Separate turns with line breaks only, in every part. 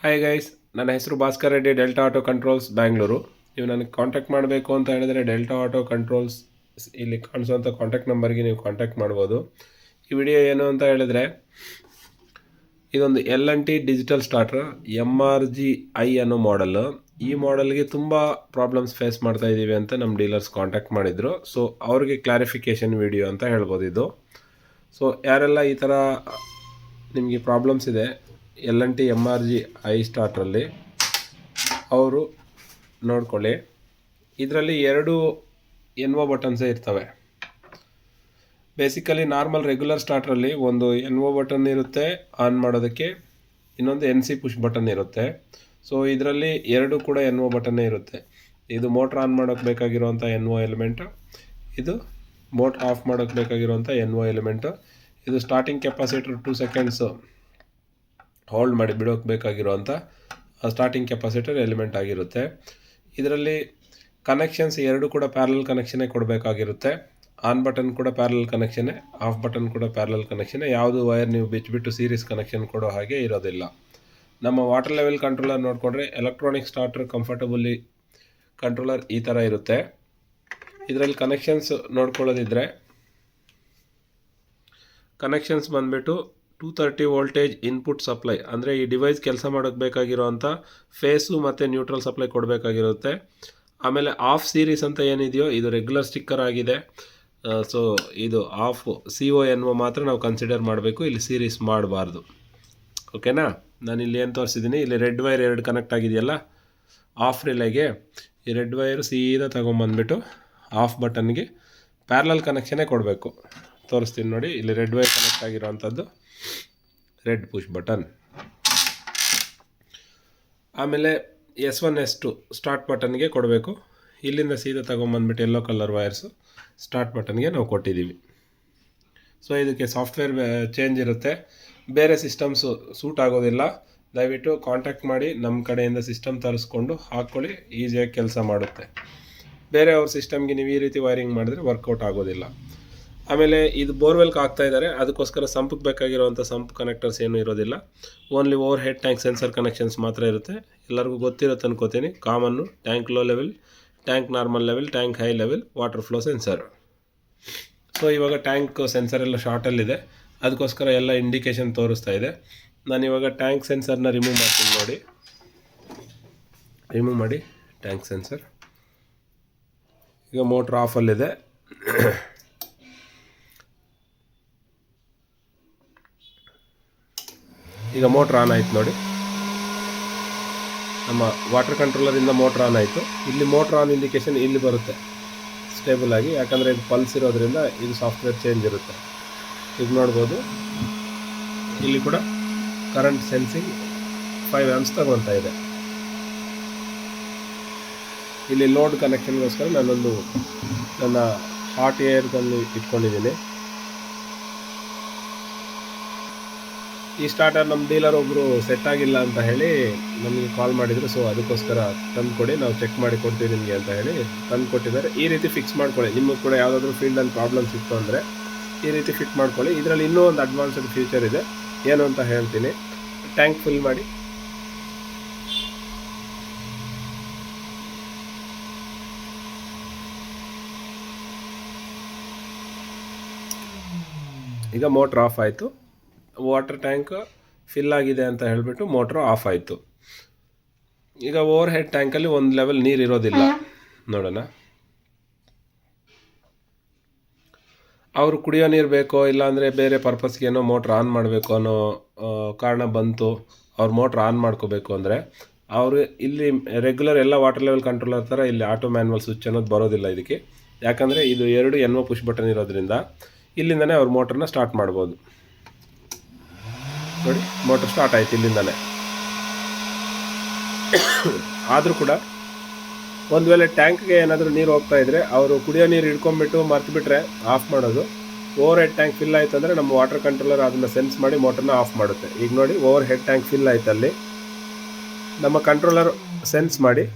Hi guys, ನನ್ನ ಹೆಸರು Bhaskar Reddy, delta Auto controls Bangalore. ನೀವು ನನಗೆ ಕಾಂಟ್ಯಾಕ್ಟ್ ಮಾಡಬೇಕು ಅಂತ ಹೇಳಿದರೆ ಡೆಲ್ಟಾ ಆಟೋ ಕಂಟ್ರೋಲ್ಸ್ ಇಲ್ಲಿ ಕಾಣಿಸುವಂಥ ಕಾಂಟ್ಯಾಕ್ಟ್ ನಂಬರ್ಗೆ ನೀವು ಕಾಂಟ್ಯಾಕ್ಟ್ ಮಾಡ್ಬೋದು. ಈ ವಿಡಿಯೋ ಏನು ಅಂತ ಹೇಳಿದರೆ, ಇದೊಂದು L&T ಡಿಜಿಟಲ್ ಸ್ಟಾರ್ಟರ್ MRG-I ಅನ್ನೋ ಮಾಡಲ್. ಈ ಮಾಡಲ್ಗೆ ತುಂಬ ಪ್ರಾಬ್ಲಮ್ಸ್ ಫೇಸ್ ಮಾಡ್ತಾ ಇದ್ದೀವಿ ಅಂತ ನಮ್ಮ ಡೀಲರ್ಸ್ ಕಾಂಟ್ಯಾಕ್ಟ್ ಮಾಡಿದರು. ಸೊ ಅವ್ರಿಗೆ ಕ್ಲಾರಿಫಿಕೇಷನ್ ವಿಡಿಯೋ ಅಂತ ಹೇಳ್ಬೋದು ಇದು. ಸೊ ಯಾರೆಲ್ಲ ಈ ಥರ ನಿಮಗೆ ಪ್ರಾಬ್ಲಮ್ಸ್ ಇದೆ L&T MRG-I ಸ್ಟಾರ್ಟ್ರಲ್ಲಿ, ಅವರು ನೋಡ್ಕೊಳ್ಳಿ. ಇದರಲ್ಲಿ 2 NO ಬಟನ್ಸೇ ಇರ್ತವೆ. ಬೇಸಿಕಲಿ ನಾರ್ಮಲ್ ರೆಗ್ಯುಲರ್ ಸ್ಟಾರ್ಟ್ರಲ್ಲಿ ಒಂದು NO ಬಟನ್ ಇರುತ್ತೆ ಆನ್ ಮಾಡೋದಕ್ಕೆ, ಇನ್ನೊಂದು NC ಪುಷ್ ಬಟನ್ ಇರುತ್ತೆ. ಸೊ ಇದರಲ್ಲಿ 2 ಕೂಡ NO ಬಟನ್ನೇ ಇರುತ್ತೆ. ಇದು ಮೋಟ್ರ್ ಆನ್ ಮಾಡೋಕ್ಕೆ ಬೇಕಾಗಿರುವಂಥ NO ಎಲಿಮೆಂಟು, ಇದು ಮೋಟ್ರ್ ಆಫ್ ಮಾಡೋಕ್ಕೆ ಬೇಕಾಗಿರುವಂಥ NO ಎಲಿಮೆಂಟು. ಇದು ಸ್ಟಾರ್ಟಿಂಗ್ ಕೆಪಾಸಿಟರ್ 2 ಸೆಕೆಂಡ್ಸು ಹೋಲ್ಡ್ ಮಾಡಿ ಬಿಡೋಕ್ಕೆ ಬೇಕಾಗಿರುವಂಥ ಸ್ಟಾರ್ಟಿಂಗ್ ಕೆಪಾಸಿಟರ್ ಎಲಿಮೆಂಟ್ ಆಗಿರುತ್ತೆ. ಇದರಲ್ಲಿ ಕನೆಕ್ಷನ್ಸ್ 2 ಕೂಡ ಪ್ಯಾರಲಲ್ ಕನೆಕ್ಷನ್ನೇ ಕೊಡಬೇಕಾಗಿರುತ್ತೆ. ಆನ್ ಬಟನ್ ಕೂಡ ಪ್ಯಾರಲಲ್ ಕನೆಕ್ಷನ್ನೇ, ಆಫ್ ಬಟನ್ ಕೂಡ ಪ್ಯಾರಲಲ್ ಕನೆಕ್ಷನ್ನೇ. ಯಾವುದು ವೈರ್ ನೀವು ಬಿಚ್ಚಿಬಿಟ್ಟು ಸೀರೀಸ್ ಕನೆಕ್ಷನ್ ಕೊಡೋ ಹಾಗೆ ಇರೋದಿಲ್ಲ. ನಮ್ಮ ವಾಟರ್ ಲೆವೆಲ್ ಕಂಟ್ರೋಲರ್ ನೋಡಿಕೊಂಡ್ರೆ ಎಲೆಕ್ಟ್ರಾನಿಕ್ ಸ್ಟಾರ್ಟರ್ ಕಂಫರ್ಟಬಲಿ ಕಂಟ್ರೋಲರ್ ಈ ಥರ ಇರುತ್ತೆ. ಇದರಲ್ಲಿ ಕನೆಕ್ಷನ್ಸ್ ನೋಡ್ಕೊಳ್ಳೋದಿದ್ರೆ, ಕನೆಕ್ಷನ್ಸ್ ಬಂದುಬಿಟ್ಟು 230 ವೋಲ್ಟೇಜ್ ಇನ್ಪುಟ್ ಸಪ್ಲೈ, ಅಂದರೆ ಈ ಡಿವೈಸ್ ಕೆಲಸ ಮಾಡೋಕ್ಕೆ ಬೇಕಾಗಿರೋವಂಥ ಫೇಸು ಮತ್ತು ನ್ಯೂಟ್ರಲ್ ಸಪ್ಲೈ ಕೊಡಬೇಕಾಗಿರುತ್ತೆ. ಆಮೇಲೆ ಆಫ್ ಸೀರೀಸ್ ಅಂತ ಏನಿದೆಯೋ ಇದು ರೆಗ್ಯುಲರ್ ಸ್ಟಿಕ್ಕರ್ ಆಗಿದೆ. ಸೊ ಇದು ಆಫ್ CONO ಮಾತ್ರ ನಾವು ಕನ್ಸಿಡರ್ ಮಾಡಬೇಕು, ಇಲ್ಲಿ ಸೀರೀಸ್ ಮಾಡಬಾರ್ದು. ಓಕೆನಾ? ನಾನು ಇಲ್ಲಿ ಏನು ತೋರಿಸಿದ್ದೀನಿ, ಇಲ್ಲಿ ರೆಡ್ ವೈರ್ 2 ಕನೆಕ್ಟ್ ಆಗಿದೆಯಲ್ಲ ಆಫ್ ರಿಲೇಗೆ, ಈ ರೆಡ್ ವೈರ್ ಸೀದಾ ತೊಗೊಂಬಂದ್ಬಿಟ್ಟು ಆಫ್ ಬಟನ್ಗೆ ಪ್ಯಾರಲಲ್ ಕನೆಕ್ಷನ್ನೇ ಕೊಡಬೇಕು. ತೋರಿಸ್ತೀನಿ ನೋಡಿ, ಇಲ್ಲಿ ರೆಡ್ ವೈರ್ ಕನೆಕ್ಟ್ ಆಗಿರೋವಂಥದ್ದು ರೆಡ್ ಪುಷ್ ಬಟನ್. ಆಮೇಲೆ S1 S2 ಸ್ಟಾರ್ಟ್ ಬಟನ್ಗೆ ಕೊಡಬೇಕು. ಇಲ್ಲಿಂದ ಸೀದಾ ತೊಗೊಂಬಂದ್ಬಿಟ್ಟು ಯೆಲ್ಲೋ ಕಲರ್ ವೈರ್ಸು ಸ್ಟಾರ್ಟ್ ಬಟನ್ಗೆ ನಾವು ಕೊಟ್ಟಿದ್ದೀವಿ. ಸೊ ಇದಕ್ಕೆ ಸಾಫ್ಟ್ವೇರ್ ಚೇಂಜ್ ಇರುತ್ತೆ, ಬೇರೆ ಸಿಸ್ಟಮ್ಸು ಸೂಟ್ ಆಗೋದಿಲ್ಲ. ದಯವಿಟ್ಟು ಕಾಂಟ್ಯಾಕ್ಟ್ ಮಾಡಿ, ನಮ್ಮ ಕಡೆಯಿಂದ ಸಿಸ್ಟಮ್ ತರಿಸ್ಕೊಂಡು ಹಾಕ್ಕೊಳ್ಳಿ, ಈಸಿಯಾಗಿ ಕೆಲಸ ಮಾಡುತ್ತೆ. ಬೇರೆ ಅವ್ರ ಸಿಸ್ಟಮ್ಗೆ ನೀವು ಈ ರೀತಿ ವೈರಿಂಗ್ ಮಾಡಿದ್ರೆ ವರ್ಕೌಟ್ ಆಗೋದಿಲ್ಲ. ಆಮೇಲೆ ಇದು ಬೋರ್ವೆಲ್ಗೆ ಹಾಕ್ತಾ ಇದ್ದಾರೆ, ಅದಕ್ಕೋಸ್ಕರ ಸಂಪ್ಗೆ ಬೇಕಾಗಿರುವಂಥ ಸಂಪ್ ಕನೆಕ್ಟರ್ಸ್ ಏನೂ ಇರೋದಿಲ್ಲ. Only overhead tank sensor connections ಮಾತ್ರ ಇರುತ್ತೆ. ಎಲ್ಲರಿಗೂ ಗೊತ್ತಿರುತ್ತೆ ಅನ್ಕೋತೀನಿ. Common tank low level, tank normal level, tank high level, water flow sensor. So ಇವಾಗ ಟ್ಯಾಂಕ್ ಸೆನ್ಸರ್ ಎಲ್ಲ ಶಾರ್ಟಲ್ಲಿದೆ, ಅದಕ್ಕೋಸ್ಕರ ಎಲ್ಲ ಇಂಡಿಕೇಶನ್ ತೋರಿಸ್ತಾ ಇದೆ. ನಾನು ಇವಾಗ ಟ್ಯಾಂಕ್ ಸೆನ್ಸರ್ನ ರಿಮೂವ್ ಮಾಡ್ತೀನಿ ನೋಡಿ. ರಿಮೂವ್ ಮಾಡಿ ಟ್ಯಾಂಕ್ ಸೆನ್ಸರ್. ಈಗ ಮೋಟ್ರ್ ಆಫಲ್ಲಿದೆ. ಈಗ ಮೋಟ್ರ್ ಆನ್ ಆಯಿತು ನೋಡಿ, ನಮ್ಮ ವಾಟರ್ ಕಂಟ್ರೋಲರಿಂದ ಮೋಟ್ರ್ ಆನ್ ಆಯಿತು. ಇಲ್ಲಿ ಮೋಟ್ರ್ ಆನ್ ಇಂಡಿಕೇಶನ್ ಇಲ್ಲಿ ಬರುತ್ತೆ ಸ್ಟೇಬಲ್ ಆಗಿ, ಯಾಕಂದರೆ ಇದು ಪಲ್ಸ್ ಇರೋದ್ರಿಂದ ಇದು ಸಾಫ್ಟ್ವೇರ್ ಚೇಂಜ್ ಇರುತ್ತೆ. ಈಗ ನೋಡ್ಬೋದು, ಇಲ್ಲಿ ಕೂಡ ಕರೆಂಟ್ ಸೆನ್ಸಿಂಗ್ 5 ಆಂಪ್ಸ್ ತಗೊಳ್ತಾ ಇದೆ. ಇಲ್ಲಿ ಲೋಡ್ ಕನೆಕ್ಷನ್ಗೋಸ್ಕರ ನಾನೊಂದು ನನ್ನ ಹಾಟ್ ಏರ್ಗನ್ನು ಇಟ್ಕೊಂಡಿದ್ದೀನಿ. ಈ ಸ್ಟಾರ್ಟರ್ ನಮ್ಮ ಡೀಲರ್ ಒಬ್ಬರು ಸೆಟ್ ಆಗಿಲ್ಲ ಅಂತ ಹೇಳಿ ನಮಗೆ ಕಾಲ್ ಮಾಡಿದರು. ಸೊ ಅದಕ್ಕೋಸ್ಕರ ತಂದು ಕೊಡಿ, ನಾವು ಚೆಕ್ ಮಾಡಿ ಕೊಡ್ತೀವಿ ನಿಮಗೆ ಅಂತ ಹೇಳಿ ತಂದು ಕೊಟ್ಟಿದ್ದಾರೆ. ಈ ರೀತಿ ಫಿಕ್ಸ್ ಮಾಡ್ಕೊಳ್ಳಿ. ನಿಮಗೆ ಕೂಡ ಯಾವುದಾದ್ರೂ ಫೀಲ್ಡಲ್ಲಿ ಪ್ರಾಬ್ಲಮ್ಸ್ ಇತ್ತು ಅಂದರೆ ಈ ರೀತಿ ಫಿಟ್ ಮಾಡ್ಕೊಳ್ಳಿ. ಇದರಲ್ಲಿ ಇನ್ನೂ ಒಂದು ಅಡ್ವಾನ್ಸ್ಡ್ ಫೀಚರ್ ಇದೆ, ಏನು ಅಂತ ಹೇಳ್ತೀನಿ. ಟ್ಯಾಂಕ್ ಫುಲ್ ಮಾಡಿ. ಈಗ ಮೋಟ್ರ್ ಆಫ್ ಆಯಿತು, ವಾಟರ್ ಟ್ಯಾಂಕ್ ಫಿಲ್ ಆಗಿದೆ ಅಂತ ಹೇಳಿಬಿಟ್ಟು ಮೋಟ್ರ್ ಆಫ್ ಆಯಿತು. ಈಗ ಓವರ್ ಹೆಡ್ ಟ್ಯಾಂಕಲ್ಲಿ ಒಂದು ಲೆವೆಲ್ ನೀರು ಇರೋದಿಲ್ಲ, ನೋಡೋಣ. ಅವರು ಕುಡಿಯೋ ನೀರು ಬೇಕೋ ಇಲ್ಲಾಂದರೆ ಬೇರೆ ಪರ್ಪಸ್ಗೇನೋ ಮೋಟ್ರ್ ಆನ್ ಮಾಡಬೇಕು ಅನ್ನೋ ಕಾರಣ ಬಂತು, ಅವ್ರು ಮೋಟ್ರ್ ಆನ್ ಮಾಡ್ಕೋಬೇಕು ಅಂದರೆ ಅವರು ಇಲ್ಲಿ ರೆಗ್ಯುಲರ್ ಎಲ್ಲ ವಾಟರ್ ಲೆವೆಲ್ ಕಂಟ್ರೋಲರ್ ಥರ ಇಲ್ಲಿ ಆಟೋ ಮ್ಯಾನ್ಯಲ್ ಸ್ವಿಚ್ ಅನ್ನೋದು ಬರೋದಿಲ್ಲ ಇದಕ್ಕೆ. ಯಾಕಂದರೆ ಇದು 2 NO ಪುಷ್ ಬಟನ್ ಇರೋದ್ರಿಂದ ಇಲ್ಲಿಂದನೇ ಅವ್ರು ಮೋಟ್ರನ್ನ ಸ್ಟಾರ್ಟ್ ಮಾಡ್ಬೋದು. ನೋಡಿ, ಮೋಟ್ರ್ ಸ್ಟಾರ್ಟ್ ಆಯಿತು ಇಲ್ಲಿಂದಲೇ. ಆದರೂ ಕೂಡ ಒಂದು ವೇಳೆ ಟ್ಯಾಂಕ್ಗೆ ಏನಾದರೂ ನೀರು ಹೋಗ್ತಾ ಇದ್ದರೆ ಅವರು ಕುಡಿಯೋ ನೀರು ಹಿಡ್ಕೊಂಡ್ಬಿಟ್ಟು ಮರ್ತುಬಿಟ್ರೆ ಆಫ್ ಮಾಡೋದು. ಓವರ್ ಹೆಡ್ ಟ್ಯಾಂಕ್ ಫಿಲ್ ಆಯಿತು ಅಂದರೆ ನಮ್ಮ ವಾಟರ್ ಕಂಟ್ರೋಲರ್ ಅದನ್ನು ಸೆನ್ಸ್ ಮಾಡಿ ಮೋಟ್ರನ್ನ ಆಫ್ ಮಾಡುತ್ತೆ. ಈಗ ನೋಡಿ, ಓವರ್ ಹೆಡ್ ಟ್ಯಾಂಕ್ ಫಿಲ್ ಆಯ್ತು, ಅಲ್ಲಿ ನಮ್ಮ ಕಂಟ್ರೋಲರ್ ಸೆನ್ಸ್ ಮಾಡಿ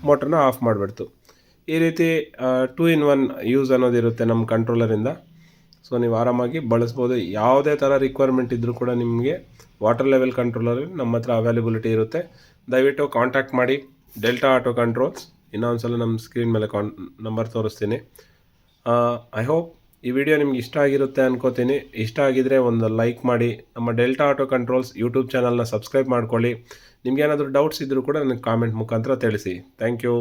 ಮೋಟ್ರನ್ನ ಆಫ್ ಮಾಡಿಬಿಡ್ತು. ಈ ರೀತಿ 2 in 1 ಯೂಸ್ ಅನ್ನೋದಿರುತ್ತೆ ನಮ್ಮ ಕಂಟ್ರೋಲರಿಂದ. ಸೊ ನೀವು ಆರಾಮಾಗಿ ಬಳಸ್ಬೋದು. ಯಾವುದೇ ಥರ ರಿಕ್ವೈರ್ಮೆಂಟ್ ಇದ್ದರೂ ಕೂಡ ನಿಮಗೆ ವಾಟರ್ ಲೆವೆಲ್ ಕಂಟ್ರೋಲರ್ ನಮ್ಮ ಹತ್ರ ಅವೈಲಬಿಲಿಟಿ ಇರುತ್ತೆ. ದಯವಿಟ್ಟು ಕಾಂಟ್ಯಾಕ್ಟ್ ಮಾಡಿ. Delta Auto controls. ಇನ್ನೊಂದು ಸಲ ನಮ್ಮ ಸ್ಕ್ರೀನ್ ಮೇಲೆ ನಂಬರ್ ತೋರಿಸ್ತೀನಿ. ಐ ಹೋಪ್ ಈ ವಿಡಿಯೋ ನಿಮ್ಗೆ ಇಷ್ಟ ಆಗಿರುತ್ತೆ ಅನ್ಕೋತೀನಿ. ಇಷ್ಟ ಆಗಿದರೆ ಒಂದು ಲೈಕ್ ಮಾಡಿ. ನಮ್ಮ ಡೆಲ್ಟಾ ಆಟೋ ಕಂಟ್ರೋಲ್ಸ್ ಯೂಟ್ಯೂಬ್ ಚಾನಲ್ನ ಸಬ್ಸ್ಕ್ರೈಬ್ ಮಾಡ್ಕೊಳ್ಳಿ. ನಿಮ್ಗೇನಾದರೂ ಡೌಟ್ಸ್ ಇದ್ದರೂ ಕೂಡ ನನಗೆ ಕಾಮೆಂಟ್ ಮುಖಾಂತರ ತಿಳಿಸಿ. Thank you.